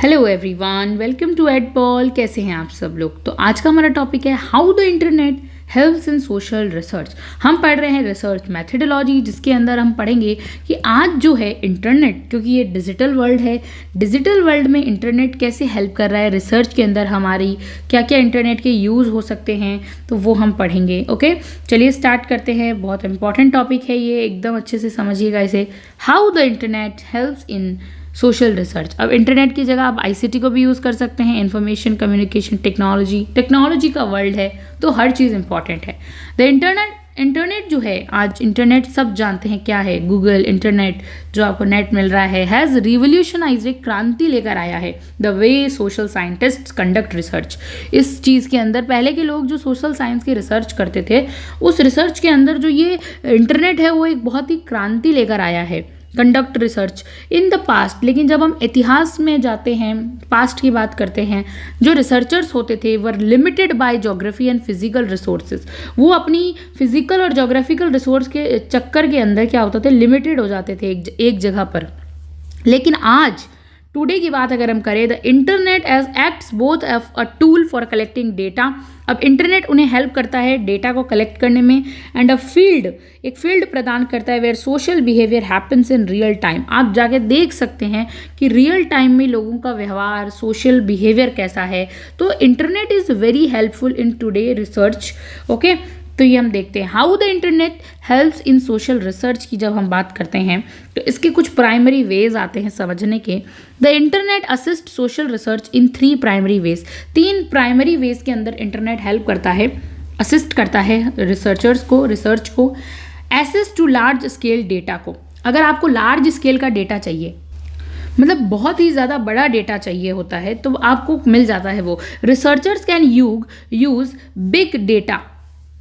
Hello everyone, welcome to Edpol. कैसे हैं आप सब लोग। तो आज का हमारा टॉपिक है how the internet helps in social research. हम पढ़ रहे हैं रिसर्च मैथडोलॉजी, जिसके अंदर हम पढ़ेंगे कि आज जो है इंटरनेट, क्योंकि ये डिजिटल वर्ल्ड है, डिजिटल वर्ल्ड में इंटरनेट कैसे हेल्प कर रहा है रिसर्च के अंदर, हमारी क्या क्या इंटरनेट के यूज़ हो सकते हैं, तो वो हम पढ़ेंगे। ओके, चलिए स्टार्ट करते हैं। बहुत इंपॉर्टेंट टॉपिक है ये, एकदम अच्छे से समझिएगा इसे। How the internet helps in social research. अब इंटरनेट की जगह आप आईसीटी को भी यूज़ कर सकते हैं। इंफॉर्मेशन कम्युनिकेशन टेक्नोलॉजी का वर्ल्ड है, तो हर चीज़ इंपॉर्टेंट है। द इंटरनेट जो है, आज इंटरनेट सब जानते हैं क्या है। गूगल इंटरनेट जो आपको नेट मिल रहा है हैज़ रिवोल्यूशनाइज्ड, एक क्रांति लेकर आया है the way social scientist conduct research. इस चीज़ के अंदर पहले के लोग जो सोशल साइंस की रिसर्च करते थे, उस रिसर्च के अंदर जो ये इंटरनेट है वो एक बहुत ही क्रांति लेकर आया है, conduct research in the past. लेकिन जब हम इतिहास में जाते हैं, पास्ट की बात करते हैं, जो रिसर्चर्स होते थे वर limited by geography and physical resources. वो अपनी फिजिकल और ज्योग्राफिकल रिसोर्स के चक्कर के अंदर क्या होता थे, लिमिटेड हो जाते थे एक जगह पर। लेकिन आज टुडे की बात अगर हम करें, the internet as acts both a tool for collecting data. अब इंटरनेट उन्हें हेल्प करता है डेटा को कलेक्ट करने में, एंड एक फील्ड प्रदान करता है where social behaviour happens in real time. आप जाके देख सकते हैं कि रियल टाइम में लोगों का व्यवहार, सोशल बिहेवियर कैसा है। तो internet is very helpful in today research. Okay, तो ये हम देखते हैं how the internet helps in social research की। जब हम बात करते हैं तो इसके कुछ प्राइमरी वेज आते हैं समझने के। The internet assist social research in 3 primary ways. 3 primary ways के अंदर इंटरनेट हेल्प करता है, असिस्ट करता है रिसर्चर्स को, रिसर्च को। Access to large scale data को, अगर आपको लार्ज स्केल का डेटा चाहिए, मतलब बहुत ही ज़्यादा बड़ा डेटा चाहिए होता है, तो आपको मिल जाता है वो। Researchers can use big data.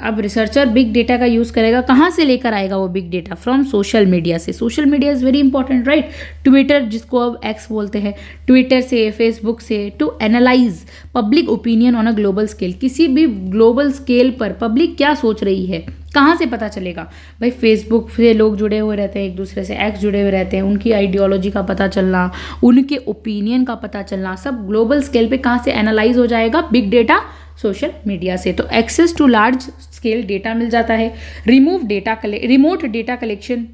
अब रिसर्चर बिग डेटा का यूज़ करेगा, कहाँ से लेकर आएगा वो big data? From social media से। Social media is very important, right. Twitter, जिसको अब एक्स बोलते हैं, ट्विटर से, फेसबुक से, to analyse public opinion on a global scale. किसी भी ग्लोबल स्केल पर पब्लिक क्या सोच रही है, कहाँ से पता चलेगा? भाई फेसबुक से लोग जुड़े हुए रहते हैं, एक दूसरे से एक्स जुड़े हुए रहते हैं, उनकी आइडियोलॉजी का पता चलना, उनके ओपिनियन का पता चलना, सब ग्लोबल स्केल पे कहाँ से एनालाइज हो जाएगा? बिग डेटा, सोशल मीडिया से। तो access to large scale data मिल जाता है। रिमोट डेटा कलेक्शन,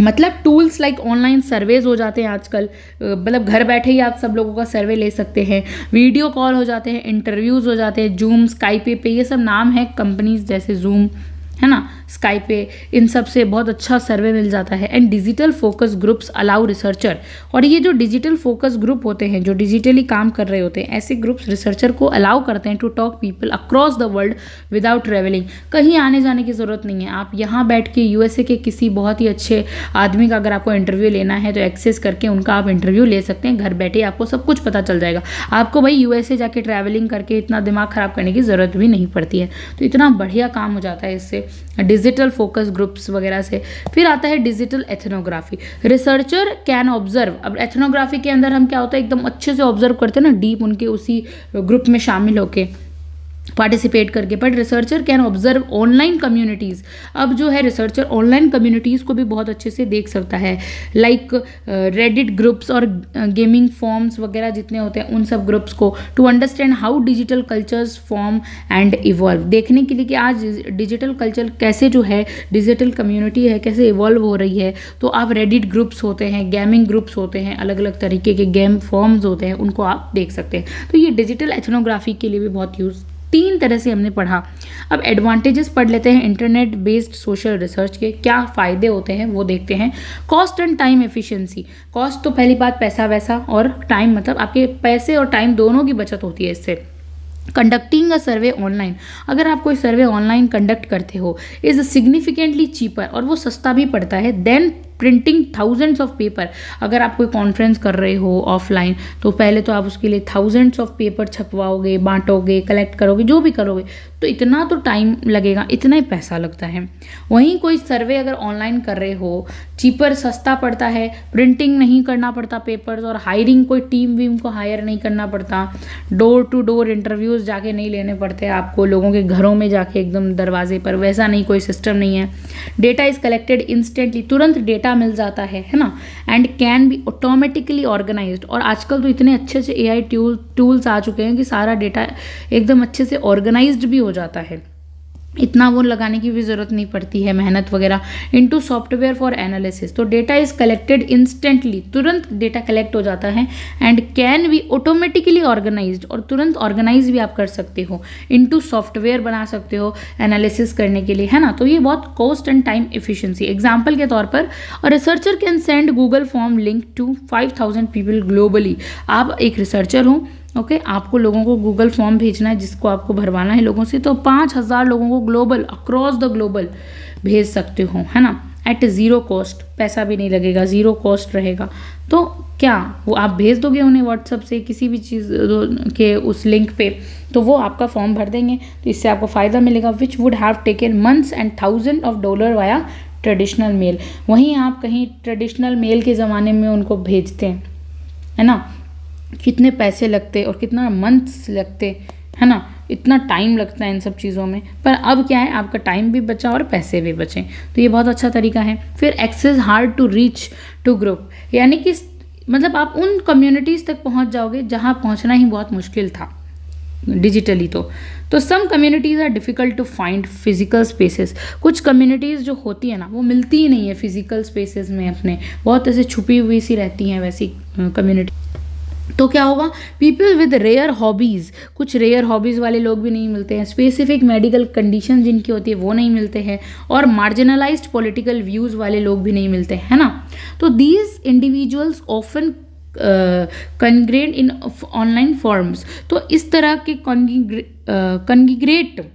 मतलब टूल्स लाइक ऑनलाइन सर्वेज हो जाते हैं आजकल, मतलब घर बैठे ही आप सब लोगों का सर्वे ले सकते हैं। वीडियो कॉल हो जाते हैं, इंटरव्यूज़ हो जाते हैं, जूम, स्काइप पे, ये सब नाम है कंपनीज जैसे जूम है ना, स्काइप पे, इन सब से बहुत अच्छा सर्वे मिल जाता है। And digital focus groups allow researcher, और ये जो डिजिटल फोकस ग्रुप होते हैं, जो डिजिटली काम कर रहे होते हैं, ऐसे ग्रुप्स रिसर्चर को अलाउ करते हैं to talk people across the world without travelling. कहीं आने जाने की ज़रूरत नहीं है। आप यहाँ बैठ के यूएसए के किसी बहुत ही अच्छे आदमी का अगर आपको इंटरव्यू लेना है, तो एक्सेस करके उनका आप इंटरव्यू ले सकते हैं। घर बैठे आपको सब कुछ पता चल जाएगा। आपको भाई यूएसए जाके ट्रैवलिंग करके इतना दिमाग ख़राब करने की ज़रूरत भी नहीं पड़ती है। तो इतना बढ़िया काम हो जाता है इससे, डिजिटल फोकस ग्रुप्स वगैरह से। फिर आता है digital ethnography. Researcher can observe. अब एथनोग्राफी के अंदर हम क्या होता है, एकदम अच्छे से ऑब्जर्व करते हैं ना, डीप उनके उसी ग्रुप में शामिल होके, पार्टिसिपेट करके। But researcher can observe online communities. अब जो है रिसर्चर ऑनलाइन कम्युनिटीज़ को भी बहुत अच्छे से देख सकता है, लाइक रेडिट ग्रुप्स और गेमिंग फॉर्म्स वगैरह जितने होते हैं, उन सब ग्रुप्स को, to understand how digital cultures form and evolve. देखने के लिए कि आज डिजिटल कल्चर कैसे, जो है डिजिटल कम्युनिटी है, कैसे इवॉल्व हो रही है। तो आप रेडिट ग्रुप्स होते हैं, गेमिंग ग्रुप्स होते हैं, अलग अलग तरीके के गेम फॉर्म्स होते हैं, उनको आप देख सकते हैं। तो ये डिजिटल एथनोग्राफी के लिए भी बहुत यूज़, 3 तरह से हमने पढ़ा। अब एडवांटेजेस पढ़ लेते हैं इंटरनेट बेस्ड सोशल रिसर्च के, क्या फ़ायदे होते हैं वो देखते हैं। Cost and time efficiency. Cost तो पहली बात पैसा वैसा, और टाइम, मतलब आपके पैसे और टाइम दोनों की बचत होती है इससे। कंडक्टिंग अ सर्वे ऑनलाइन, अगर आप कोई सर्वे ऑनलाइन कंडक्ट करते हो, इज़ सिग्निफिकेंटली चीपर, और वो सस्ता भी पड़ता है than printing thousands of paper. अगर आप कोई कॉन्फ्रेंस कर रहे हो ऑफलाइन, तो पहले तो आप उसके लिए थाउजेंड्स ऑफ पेपर छपवाओगे, बांटोगे, कलेक्ट करोगे, जो भी करोगे, तो इतना तो टाइम लगेगा, इतना ही पैसा लगता है। वहीं कोई सर्वे अगर ऑनलाइन कर रहे हो, चीपर, सस्ता पड़ता है, प्रिंटिंग नहीं करना पड़ता पेपर्स, और हायरिंग कोई टीम वीम को हायर नहीं करना पड़ता, डोर टू डोर इंटरव्यूज़ जाके नहीं लेने पड़ते आपको, लोगों के घरों में जाके एकदम दरवाजे पर, वैसा नहीं, कोई सिस्टम नहीं है। डेटा इज़ कलेक्टेड इंस्टेंटली, तुरंत डेटा डेटा मिल जाता है ना, and can be automatically organised. और आजकल तो इतने अच्छे से AI टूल्स आ चुके हैं कि सारा डेटा एकदम अच्छे से ऑर्गेनाइज्ड भी हो जाता है, इतना वो लगाने की भी ज़रूरत नहीं पड़ती है, मेहनत वगैरह। इनटू सॉफ्टवेयर फॉर एनालिसिस, तो डेटा इज कलेक्टेड इंस्टेंटली, तुरंत डेटा कलेक्ट हो जाता है, and can be automatically organised, और तुरंत ऑर्गेनाइज भी आप कर सकते हो, इनटू सॉफ्टवेयर बना सकते हो एनालिसिस करने के लिए, है ना। तो ये बहुत cost and time efficiency. Example के तौर पर researcher can send Google form link to 5000 people globally. आप एक रिसर्चर हो, ओके, आपको लोगों को गूगल फॉर्म भेजना है जिसको आपको भरवाना है लोगों से, तो 5000 लोगों को ग्लोबल, अक्रॉस द ग्लोबल भेज सकते हो, है ना, एट ज़ीरो कॉस्ट। पैसा भी नहीं लगेगा, ज़ीरो कॉस्ट रहेगा। तो क्या वो आप भेज दोगे उन्हें व्हाट्सएप से किसी भी चीज़ के उस लिंक पे, तो वो आपका फॉर्म भर देंगे, तो इससे आपको फ़ायदा मिलेगा, which would have taken months and $1000 via traditional mail. वहीं आप कहीं ट्रेडिशनल मेल के ज़माने में उनको भेजते हैं, है ना, कितने पैसे लगते और कितना मंथ्स लगते, है ना, इतना टाइम लगता है इन सब चीज़ों में। पर अब क्या है, आपका टाइम भी बचा और पैसे भी बचे, तो ये बहुत अच्छा तरीका है। फिर access hard to reach to group, यानी कि मतलब आप उन कम्युनिटीज़ तक पहुंच जाओगे जहां पहुंचना ही बहुत मुश्किल था डिजिटली। तो some communities are difficult to find physical spaces, कुछ कम्युनिटीज़ जो होती है ना वो मिलती ही नहीं है फिजिकल स्पेसेस में, अपने बहुत ऐसे छुपी हुई सी रहती हैं वैसी कम्युनिटी। तो क्या होगा, पीपल विद रेयर हॉबीज़, कुछ रेयर हॉबीज़ वाले लोग भी नहीं मिलते हैं, स्पेसिफिक मेडिकल कंडीशन जिनकी होती है वो नहीं मिलते हैं, और मार्जिनलाइज्ड पॉलिटिकल व्यूज़ वाले लोग भी नहीं मिलते हैं, है ना। तो these individuals often congruent in online forms, तो इस तरह के कॉन्ग्रेट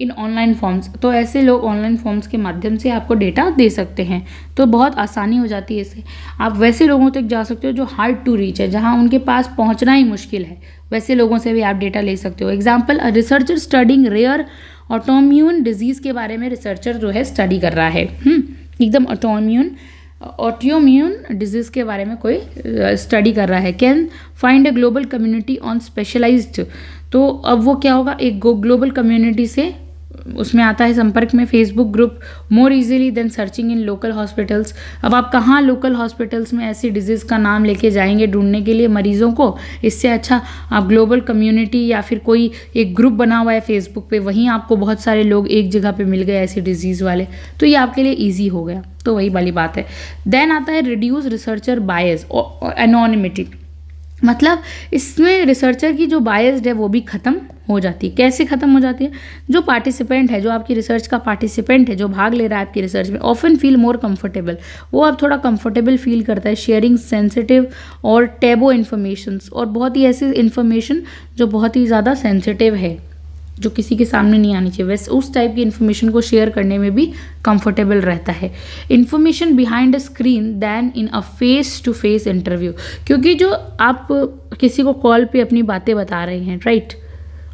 इन ऑनलाइन फॉर्म्स, तो ऐसे लोग ऑनलाइन फॉर्म्स के माध्यम से आपको डेटा दे सकते हैं, तो बहुत आसानी हो जाती है इससे। आप वैसे लोगों तक जा सकते हो जो हार्ड टू रीच है, जहां उनके पास पहुंचना ही मुश्किल है, वैसे लोगों से भी आप डेटा ले सकते हो। Example, researcher studying rare autoimmune disease के बारे में रिसर्चर जो है स्टडी कर रहा है, एकदम ऑटोम्यून डिजीज़ के बारे में कोई स्टडी कर रहा है, can find a global community on specialised. तो अब वो क्या होगा, एक ग्लोबल कम्युनिटी से उसमें आता है संपर्क में, Facebook group more easily than searching in local hospitals. अब आप कहाँ लोकल हॉस्पिटल्स में ऐसी डिजीज़ का नाम लेके जाएंगे ढूंढने के लिए मरीजों को, इससे अच्छा आप ग्लोबल कम्युनिटी या फिर कोई एक ग्रुप बना हुआ है फेसबुक पे, वहीं आपको बहुत सारे लोग एक जगह पे मिल गए ऐसी डिजीज़ वाले, तो ये आपके लिए ईजी हो गया। तो वही वाली बात है। देन आता है रिड्यूस रिसर्चर बायस और एनोनिमिटी, मतलब इसमें रिसर्चर की जो बायस्ड है वो भी ख़त्म हो जाती है। कैसे ख़त्म हो जाती है, जो पार्टिसिपेंट है, जो आपकी रिसर्च का पार्टिसिपेंट है, जो भाग ले रहा है आपकी रिसर्च में, ऑफन फील मोर कंफर्टेबल, वो अब थोड़ा कंफर्टेबल फील करता है शेयरिंग सेंसिटिव और टैबू इन्फॉर्मेशंस, और बहुत ही ऐसी इन्फॉर्मेशन जो बहुत ही ज़्यादा सेंसिटिव है, जो किसी के सामने नहीं आनी चाहिए, वैसे उस टाइप की इन्फॉर्मेशन को शेयर करने में भी कंफर्टेबल रहता है। Information behind a screen than in a face to face interview, क्योंकि जो आप किसी को कॉल पे अपनी बातें बता रहे हैं, राइट,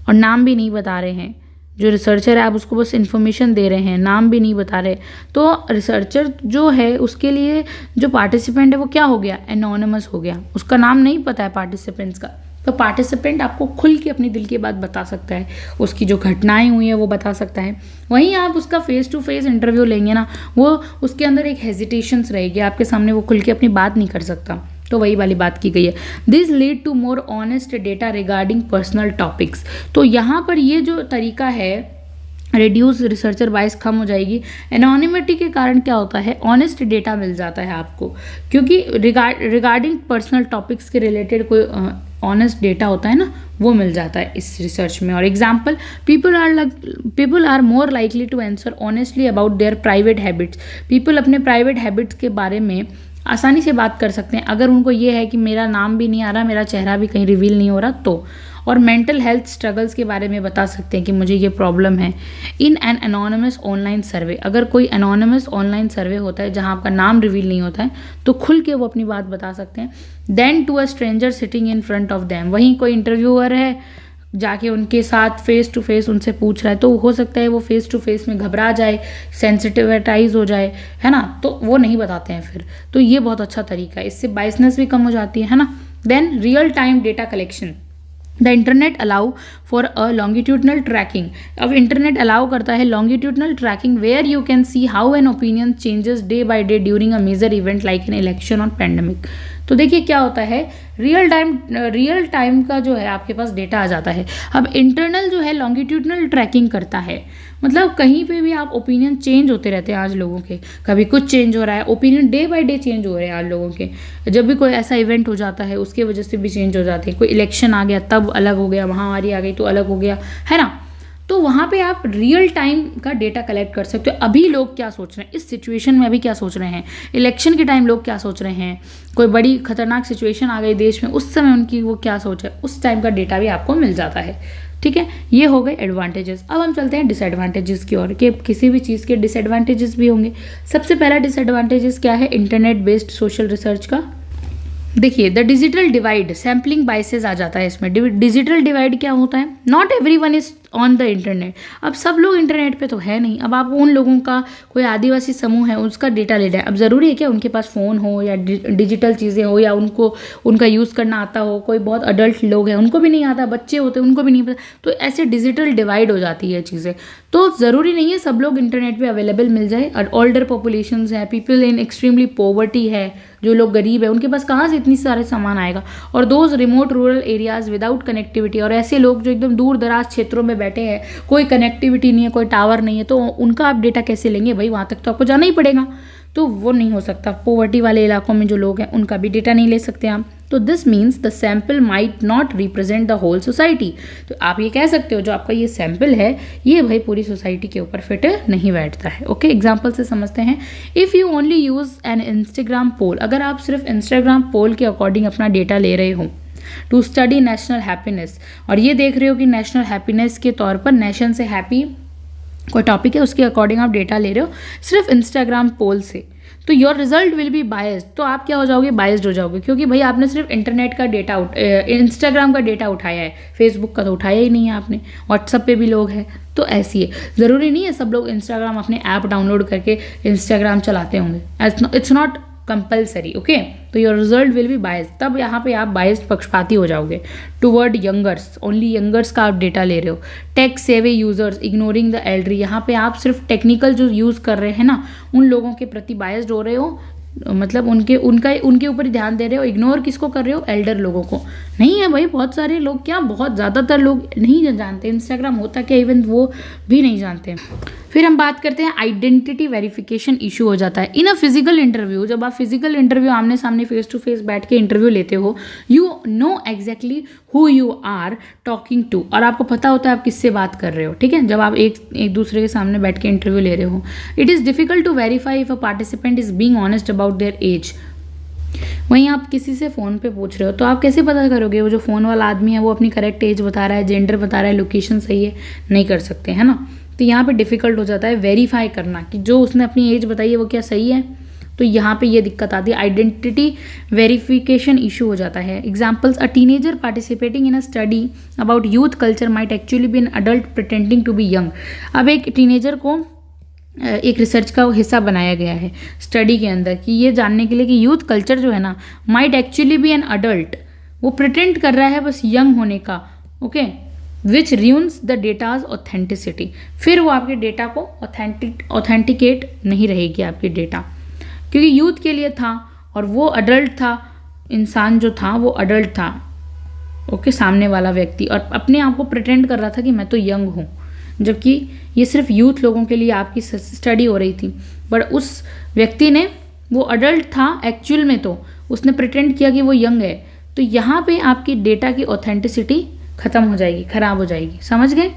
और नाम भी नहीं बता रहे हैं, जो रिसर्चर है आप उसको बस इन्फॉर्मेशन दे रहे हैं, नाम भी नहीं बता रहे, तो रिसर्चर जो है उसके लिए जो पार्टिसिपेंट है वो क्या हो गया, एनोनिमस हो गया, उसका नाम नहीं पता है पार्टिसिपेंट्स का। तो पार्टिसिपेंट आपको खुल के अपनी दिल की बात बता सकता है, उसकी जो घटनाएं हुई है वो बता सकता है। वहीं आप उसका फेस टू फेस इंटरव्यू लेंगे ना, वो उसके अंदर एक हेजिटेशंस रहेगी, आपके सामने वो खुल के अपनी बात नहीं कर सकता। तो वही वाली बात की गई है, this lead to more honest data regarding personal topics. तो यहाँ पर ये जो तरीका है, रिड्यूस रिसर्चर बायस कम हो जाएगी। एनोनिमिटी के कारण क्या होता है, ऑनेस्ट डेटा मिल जाता है आपको, क्योंकि रिगार्डिंग पर्सनल टॉपिक्स के रिलेटेड कोई ऑनेस्ट डेटा होता है ना, वो मिल जाता है इस रिसर्च में। और example, people are more likely to answer honestly about their private habits. People अपने प्राइवेट हैबिट्स के बारे में आसानी से बात कर सकते हैं, अगर उनको ये है कि मेरा नाम भी नहीं आ रहा, मेरा चेहरा भी कहीं रिवील नहीं हो रहा तो। और मेंटल हेल्थ स्ट्रगल्स के बारे में बता सकते हैं कि मुझे ये प्रॉब्लम है। In an anonymous online survey, अगर कोई एनोनिमस ऑनलाइन सर्वे होता है जहां आपका नाम रिवील नहीं होता है, तो खुल के वो अपनी बात बता सकते हैं। Than to a stranger sitting in front of them, वहीं कोई इंटरव्यूअर है जाके उनके साथ फेस टू फेस उनसे पूछ रहा है, तो हो सकता है वो फेस टू फेस में घबरा जाए, सेंसिटिविटाइज हो जाए, है ना, तो वो नहीं बताते हैं फिर। तो ये बहुत अच्छा तरीका है, इससे बायसनेस भी कम हो जाती है ना। Then real time data collection, the internet allow for a longitudinal tracking. अब इंटरनेट अलाउ करता है longitudinal tracking where you can see how an opinion changes day by day during a major event like an election और pandemic. तो देखिए क्या होता है, real time का जो है आपके पास डेटा आ जाता है। अब इंटरनल जो है लॉन्गिट्यूडनल ट्रैकिंग करता है, मतलब कहीं पे भी आप ओपिनियन चेंज होते रहते हैं आज लोगों के, कभी कुछ चेंज हो रहा है, opinion day by day change हो रहे हैं आज लोगों के। जब भी कोई ऐसा इवेंट हो जाता है उसके वजह से भी चेंज हो जाते हैं, कोई इलेक्शन आ गया तब अलग हो गया, महामारी आ गई तो अलग हो गया, है ना। तो वहाँ पे आप रियल टाइम का डेटा कलेक्ट कर सकते हो। अभी लोग क्या सोच रहे हैं इस सिचुएशन में, अभी क्या सोच रहे हैं, इलेक्शन के टाइम लोग क्या सोच रहे हैं, कोई बड़ी खतरनाक सिचुएशन आ गई देश में, उस समय उनकी वो क्या सोच है, उस टाइम का डेटा भी आपको मिल जाता है। ठीक है, ये हो गए एडवांटेजेस। अब हम चलते हैं डिसएडवांटेजेस की ओर, कि किसी भी चीज़ के डिसएडवांटेजेस भी होंगे। सबसे पहला डिसएडवांटेजेस क्या है इंटरनेट बेस्ड सोशल रिसर्च का। देखिए the digital divide, sampling biases आ जाता है इसमें। डिजिटल डिवाइड क्या होता है, not everyone is on the internet. अब सब लोग इंटरनेट पे तो है नहीं। अब आप उन लोगों का, कोई आदिवासी समूह है उसका डेटा ले रहे हैं, अब ज़रूरी है क्या उनके पास फ़ोन हो या डिजिटल चीज़ें हो या उनको उनका यूज़ करना आता हो। कोई बहुत अडल्ट लोग हैं उनको भी नहीं आता, बच्चे होते हैं उनको भी नहीं पता, तो ऐसे डिजिटल डिवाइड हो जाती है चीज़ें। तो ज़रूरी नहीं है सब लोग इंटरनेट पे अवेलेबल मिल जाए। और ओल्डर पॉपुलेशंस है, पीपल इन एक्सट्रीमली पॉवर्टी है, जो लोग गरीब है उनके पास कहाँ से इतनी सारे सामान आएगा। और those remote rural areas without connectivity, और ऐसे लोग जो एकदम दूर दराज क्षेत्रों में बैठे हैं, कोई कनेक्टिविटी नहीं है, कोई टावर नहीं है, तो उनका आप डेटा कैसे लेंगे भाई, वहाँ तक तो आपको जाना ही पड़ेगा, तो वो नहीं हो सकता। पॉवर्टी वाले इलाकों में जो लोग हैं उनका भी डेटा नहीं ले सकते आप। तो this means the sample might not represent the whole society. तो आप ये कह सकते हो जो आपका ये सैम्पल है ये भाई पूरी सोसाइटी के ऊपर फिट नहीं बैठता है। ओके, एग्जाम्पल से समझते हैं। If you only use an Instagram poll, अगर आप सिर्फ इंस्टाग्राम पोल के अकॉर्डिंग अपना डेटा ले रहे हो टू स्टडी नेशनल हैप्पीनेस, और ये देख रहे हो कि नेशनल हैप्पीनेस के तौर पर नेशन से हैप्पी कोई टॉपिक है उसके अकॉर्डिंग आप डेटा ले रहे हो सिर्फ इंस्टाग्राम पोल से, तो your result will be biased. तो आप क्या हो जाओगे, बायस्ड हो जाओगे, क्योंकि भाई आपने सिर्फ इंटरनेट का डेटा इंस्टाग्राम का डेटा उठाया है, फेसबुक का तो उठाया ही नहीं है आपने, व्हाट्सअप पे भी लोग हैं। तो ऐसी है, ज़रूरी नहीं है सब लोग इंस्टाग्राम अपने ऐप डाउनलोड करके इंस्टाग्राम चलाते होंगे, इट्स नॉट कंपल्सरी। ओके, तो your result will be biased, तब यहाँ पे आप बायस्ड पक्षपाती हो जाओगे टुवर्ड यंगर्स, ओनली यंगर्स का आप डेटा ले रहे हो। टेक सेवे यूजर्स इग्नोरिंग द एल्डरी, यहाँ पे आप सिर्फ टेक्निकल जो यूज़ कर रहे हैं ना उन लोगों के प्रति बायस्ड हो रहे हो, मतलब उनके ऊपर ध्यान दे रहे हो। इग्नोर किसको कर रहे हो, एल्डर लोगों को नहीं है भाई। बहुत सारे लोग, क्या बहुत ज़्यादातर लोग नहीं जानते इंस्टाग्राम होता क्या, इवन वो भी नहीं जानते। फिर हम बात करते हैं आइडेंटिटी वेरिफिकेशन इशू हो जाता है इन अ फिजिकल इंटरव्यू। जब आप फिजिकल इंटरव्यू आमने सामने फेस टू फेस बैठ के इंटरव्यू लेते हो, you know exactly who you are talking to, और आपको पता होता है आप किससे बात कर रहे हो। ठीक है, जब आप एक दूसरे के सामने बैठ के इंटरव्यू ले रहे हो, it is difficult to verify if a participant is being honest about their age. वहीं आप किसी से फ़ोन पे पूछ रहे हो तो आप कैसे पता करोगे वो जो फ़ोन वाला आदमी है वो अपनी करेक्ट एज बता रहा है, जेंडर बता रहा है, लोकेशन सही है, नहीं कर सकते, है ना। तो यहाँ पे डिफ़िकल्ट हो जाता है वेरीफाई करना कि जो उसने अपनी एज बताई है वो क्या सही है। तो यहाँ पे ये दिक्कत आती है, आइडेंटिटी वेरिफिकेशन इशू हो जाता है। Examples, a teenager participating in a study about youth culture might actually be an adult pretending to be young. अब एक टीनेजर को एक रिसर्च का हिस्सा बनाया गया है स्टडी के अंदर कि ये जानने के लिए कि यूथ कल्चर जो है ना might actually be an adult, वो प्रिटेंड कर रहा है बस यंग होने का। Okay, which ruins the data's authenticity, फिर वो आपके डेटा को ऑथेंटिकेट नहीं रहेगी आपकी डेटा, क्योंकि यूथ के लिए था और वो अडल्ट था, इंसान जो था वो अडल्ट था। ओके, सामने वाला व्यक्ति, और अपने आप को प्रिटेंड कर रहा था कि मैं तो यंग हूँ, जबकि ये सिर्फ यूथ लोगों के लिए आपकी स्टडी हो रही थी। बट उस व्यक्ति ने, वो अडल्ट था एक्चुअल में, तो उसने प्रिटेंड किया कि वो यंग है। तो यहाँ पे आपकी डेटा की ऑथेंटिसिटी खत्म हो जाएगी, खराब हो जाएगी। समझ गए?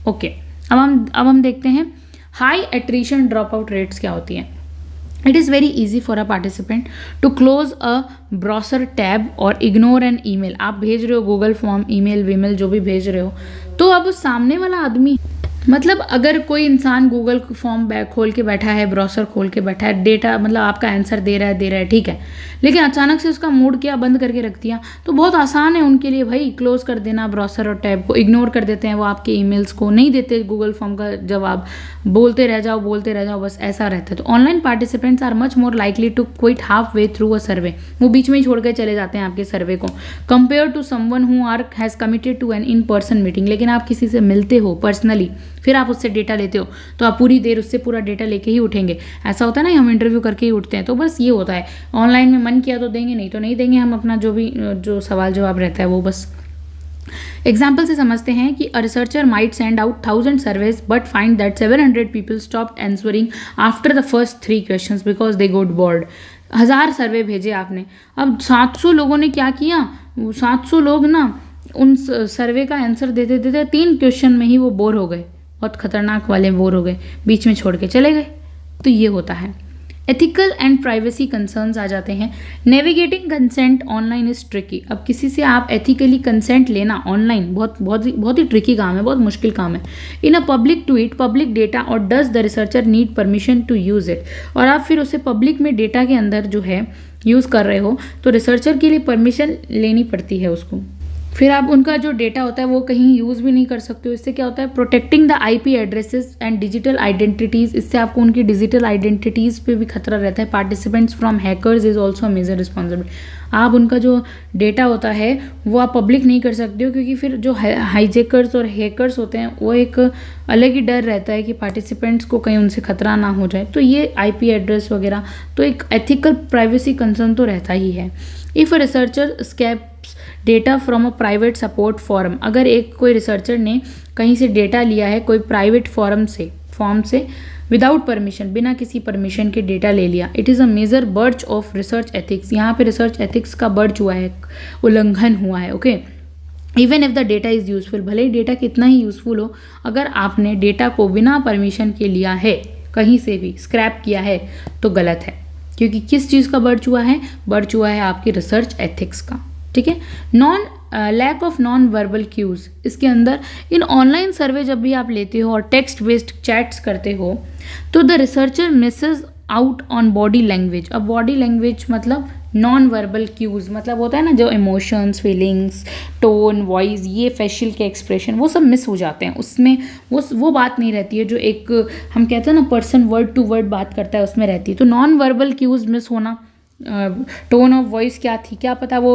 ओके, अब हम देखते हैं high attrition drop out rates क्या होती हैं। It is very easy for a participant to close a browser tab और इग्नोर एन ईमेल। आप भेज रहे हो गूगल फॉर्म, ईमेल वीमेल जो भी भेज रहे हो, तो अब सामने वाला आदमी मतलब अगर कोई इंसान गूगल फॉर्म खोल के बैठा है, ब्राउज़र खोल के बैठा है, डेटा मतलब आपका आंसर दे रहा है ठीक है, लेकिन अचानक से उसका मूड किया, बंद करके रख दिया, तो बहुत आसान है उनके लिए भाई क्लोज कर देना ब्राउज़र और टैब को, इग्नोर कर देते हैं वो आपके ईमेल्स को, नहीं देते गूगल फॉर्म का जवाब, बोलते रह जाओ, बस ऐसा रहता है। तो online participants are much more likely to quit half way through a survey, वो बीच में ही छोड़ के चले जाते हैं आपके सर्वे को, compare to someone who are has committed to an in person meeting. लेकिन आप किसी से मिलते हो पर्सनली, फिर आप उससे डेटा लेते हो, तो आप पूरी देर उससे पूरा डेटा लेके ही उठेंगे। ऐसा होता है ना, हम इंटरव्यू करके ही उठते हैं, तो बस ये होता है। ऑनलाइन में मन किया तो देंगे, नहीं तो नहीं देंगे, हम अपना जो सवाल जवाब रहता है वो बस। एग्जाम्पल से समझते हैं कि a researcher might send out 1000 surveys but find that 700 people stopped answering after the first 3 questions because they got bored. 1000 survey भेजे आपने, अब 700 लोगों ने क्या किया, 700 लोग ना उन सर्वे का आंसर देते देते 3 क्वेश्चन में ही वो बोर हो गए, बहुत खतरनाक वाले बोर हो गए, बीच में छोड़ के चले गए। तो ये होता है। एथिकल एंड प्राइवेसी कंसर्न्स आ जाते हैं। Navigating consent online is tricky. अब किसी से आप एथिकली कंसेंट लेना ऑनलाइन बहुत ही ट्रिकी काम है, बहुत मुश्किल काम है। In a public tweet public data और does the researcher need permission to use it, और आप फिर उसे पब्लिक में डेटा के अंदर जो है यूज़ कर रहे हो, तो रिसर्चर के लिए परमिशन लेनी पड़ती है उसको। फिर आप उनका जो डेटा होता है वो कहीं यूज़ भी नहीं कर सकते हो। इससे क्या होता है, protecting the IP addresses and digital identities, इससे आपको उनकी डिजिटल आइडेंटिटीज़ पे भी खतरा रहता है। Participants from hackers is also major responsibility. आप उनका जो डेटा होता है वो आप पब्लिक नहीं कर सकते हो, क्योंकि फिर जो हाईजेकर्स और हैकर्स होते हैं वो एक अलग ही डर रहता है कि पार्टिसिपेंट्स को कहीं उनसे खतरा ना हो जाए। तो ये आईपी एड्रेस वगैरह, तो एक एथिकल प्राइवेसी कंसर्न तो रहता ही है। If a researcher scrapes data from a private support forum, अगर कोई रिसर्चर ने कहीं से डेटा लिया है कोई प्राइवेट फॉर्म से विदाउट परमिशन, बिना किसी परमिशन के डेटा ले लिया, it is a major breach of research ethics. यहाँ पे रिसर्च एथिक्स का बर्च हुआ है, उल्लंघन हुआ है। Okay, even if the data is useful, भले ही डेटा कितना ही यूजफुल हो, अगर आपने डेटा को बिना परमिशन के लिया है, कहीं से भी स्क्रैप किया है, तो गलत है। क्योंकि किस चीज़ का बर्च हुआ है, बर्च हुआ है आपकी रिसर्च एथिक्स का। ठीक है। Lack of non verbal cues, इसके अंदर इन ऑनलाइन सर्वे जब भी आप लेते हो और टेक्स्ट बेस्ड चैट्स करते हो, तो the researcher misses out on body language. अब बॉडी लैंग्वेज मतलब नॉन वर्बल क्यूज़, मतलब होता है ना जो इमोशंस, फीलिंग्स, टोन, वॉइस, ये फेशियल के एक्सप्रेशन, वो सब मिस हो जाते हैं उसमें। वो बात नहीं रहती है जो एक हम कहते हैं ना पर्सन वर्ड टू वर्ड बात करता है, उसमें रहती है। तो नॉन वर्बल क्यूज़ मिस होना, टोन ऑफ वॉइस क्या थी, क्या पता वो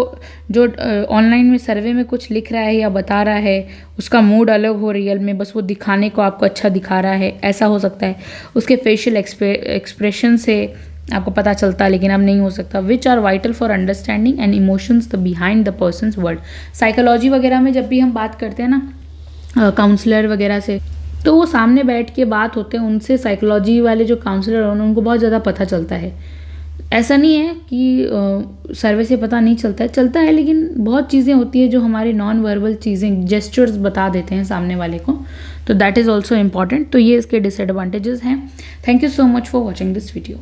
जो ऑनलाइन में सर्वे में कुछ लिख रहा है या बता रहा है उसका मूड अलग हो रियल में, बस वो दिखाने को आपको अच्छा दिखा रहा है, ऐसा हो सकता है। उसके फेशियल एक्सप्रेशन से आपको पता चलता है, लेकिन अब नहीं हो सकता। Which are vital for understanding and emotions the behind the person's word. Psychology वगैरह में जब भी हम बात करते हैं ना काउंसलर वगैरह से, तो वो सामने बैठ के बात होते हैं उनसे, साइकोलॉजी वाले जो काउंसलर हैं उनको बहुत ज़्यादा पता चलता है। ऐसा नहीं है कि सर्वे से पता नहीं चलता है, लेकिन बहुत चीज़ें होती है जो हमारे नॉन वर्बल चीज़ें, जेस्चर्स बता देते हैं सामने वाले को, तो दैट इज़ ऑल्सो इम्पॉर्टेंट। तो ये इसके डिसएडवांटेजेस हैं। Thank you so much for watching this video.